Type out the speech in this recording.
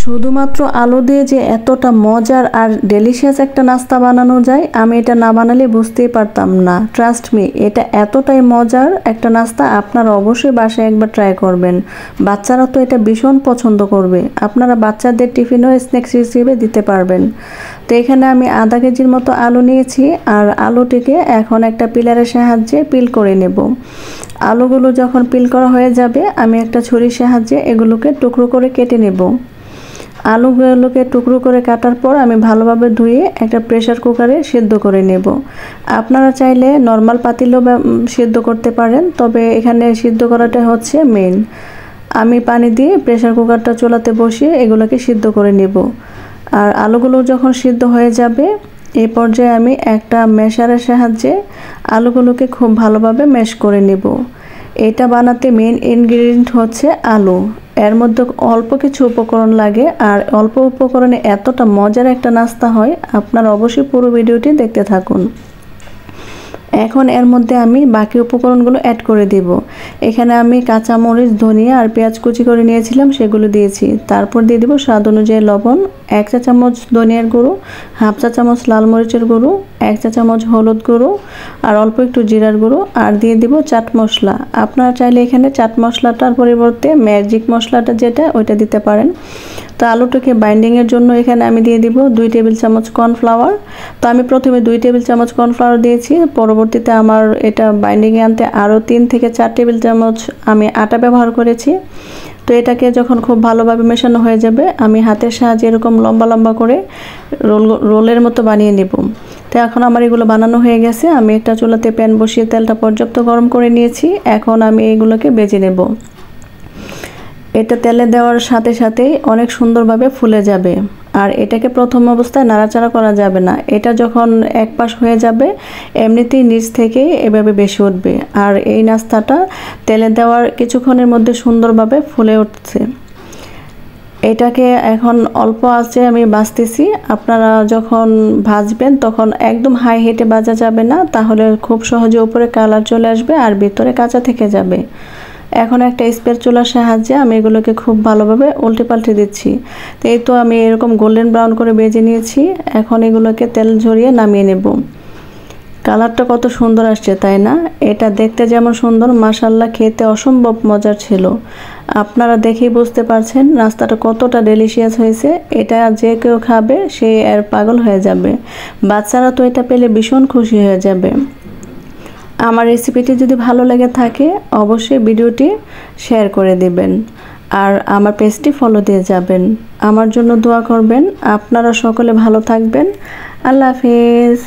শুধুমাত্র আলু দিয়ে যে এতটা মজার আর ডেলিশিয়াস একটা নাস্তা বানানো যায়, আমি এটা না বানালে বুঝতেই পারতাম না। ট্রাস্ট মি, এটা এতটাই মজার একটা নাস্তা, আপনারা অবশ্যই বাসায় একবার ট্রাই করবেন। বাচ্চারা তো এটা ভীষণ পছন্দ করবে। আপনারা বাচ্চাদের টিফিনও স্ন্যাক্স হিসেবে দিতে পারবেন। তো এখানে আমি আধা কেজির মতো আলু নিয়েছি, আর আলুটিকে এখন একটা পিলারের সাহায্যে পিল করে নেব। আলুগুলো যখন পিল করা হয়ে যাবে, আমি একটা ছুরির সাহায্যে এগুলোকে টুকরো করে কেটে নেব। আলুগুলোকে টুকরো করে কাটার পর আমি ভালোভাবে ধুয়ে একটা প্রেসার কুকারে সিদ্ধ করে নেব। আপনারা চাইলে নর্মাল পাতিলেও সিদ্ধ করতে পারেন, তবে এখানে সিদ্ধ করাটা হচ্ছে মেন। আমি পানি দিয়ে প্রেসার কুকারটা চুলাতে বসিয়ে এগুলোকে সিদ্ধ করে নেব। আর আলুগুলো যখন সিদ্ধ হয়ে যাবে, এই পর্যায়ে আমি একটা ম্যাশারের সাহায্যে আলুগুলোকে খুব ভালোভাবে ম্যাশ করে নেব। এটা বানাতে মেন ইনগ্রেডিয়েন্ট হচ্ছে আলু। এর মধ্যে অল্প কিছু উপকরণ লাগে, আর অল্প উপকরণে এতটা মজার একটা নাস্তা হয়। আপনারা অবশ্যই পুরো ভিডিওটি দেখতে থাকুন। এখন এর মধ্যে আমি বাকি উপকরণগুলো অ্যাড করে দেব। এখানে আমি কাঁচামরিচ, ধনিয়া আর পেঁয়াজ কুচি করে নিয়েছিলাম, সেগুলো দিয়েছি। তারপর দিয়ে দেব স্বাদ অনুযায়ী লবণ, 1 চা চামচ ধনিয়ার গুঁড়ো, হাফ চা চামচ লাল মরিচের গুঁড়ো, 1 চা চামচ হলুদ গুঁড়ো, আর অল্প একটু জিরার গুঁড়ো, আর দিয়ে দিব চাট মশলা। আপনারা চাইলে এখানে চাট মশলাটার পরিবর্তে ম্যাজিক মশলাটা যেটা, ওইটা দিতে পারেন। তো আলুটাকে বাইন্ডিংয়ের জন্য এখানে আমি দিয়ে দিব 2 টেবিল চামচ কর্নফ্লাওয়ার। তো আমি প্রথমে 2 টেবিল চামচ কর্নফ্লাওয়ার দিয়েছি, পরবর্তীতে আমার এটা বাইন্ডিংয়ে আনতে আরও 3 থেকে 4 টেবিল চামচ আমি আটা ব্যবহার করেছি। তো এটাকে যখন খুব ভালোভাবে মেশানো হয়ে যাবে, আমি হাতের সাহায্যে এরকম লম্বা লম্বা করে রোলের মতো বানিয়ে নেব। তো এখন আমার এগুলো বানানো হয়ে গেছে। আমি একটা চুলাতে প্যান বসিয়ে তেলটা পর্যাপ্ত গরম করে নিয়েছি। এখন আমি এগুলোকে ভেজে নেব। এটা তেলে দেওয়ার সাথে সাথেই অনেক সুন্দরভাবে ফুলে যাবে। আর এটাকে প্রথম অবস্থায় নাড়াচাড়া করা যাবে না। এটা যখন এক পাশ হয়ে যাবে, এমনিতেই নিচ থেকেই এভাবে বেশি উঠবে। আর এই নাস্তাটা তেলে দেওয়ার কিছুক্ষণের মধ্যে সুন্দরভাবে ফুলে উঠছে। এটাকে এখন অল্প আঁচে আমি ভাজতেছি। আপনারা যখন ভাজবেন তখন একদম হাই হিটে ভাজা যাবে না, তাহলে খুব সহজে উপরে কালার চলে আসবে আর ভিতরে কাঁচা থেকে যাবে। এখন একটা স্প্যাচুলার সাহায্যে আমি এগুলোকে খুব ভালোভাবে উল্টে পাল্টে দিচ্ছি। তো এই তো আমি এরকম গোল্ডেন ব্রাউন করে ভেজে নিয়েছি। এখন এগুলোকে তেল ঝরিয়ে নামিয়ে নেব। কালারটা কত সুন্দর আসছে, তাই না? এটা দেখতে যেমন সুন্দর, মাশাআল্লাহ খেতে অসম্ভব মজার ছিল। আপনারা দেখেই বুঝতে পারছেন নাস্তাটা কতটা ডেলিশিয়াস হয়েছে। এটা যে কেউ খাবে সে এর পাগল হয়ে যাবে। বাচ্চারা তো এটা পেলে ভীষণ খুশি হয়ে যাবে। আমার রেসিপিটি যদি ভালো লেগে থাকে, অবশ্যই ভিডিওটি শেয়ার করে দিবেন, আর আমার পেজটি ফলো দিয়ে যাবেন। আমার জন্য দোয়া করবেন। আপনারা সকলে ভালো থাকবেন। আল্লাহ হাফেজ।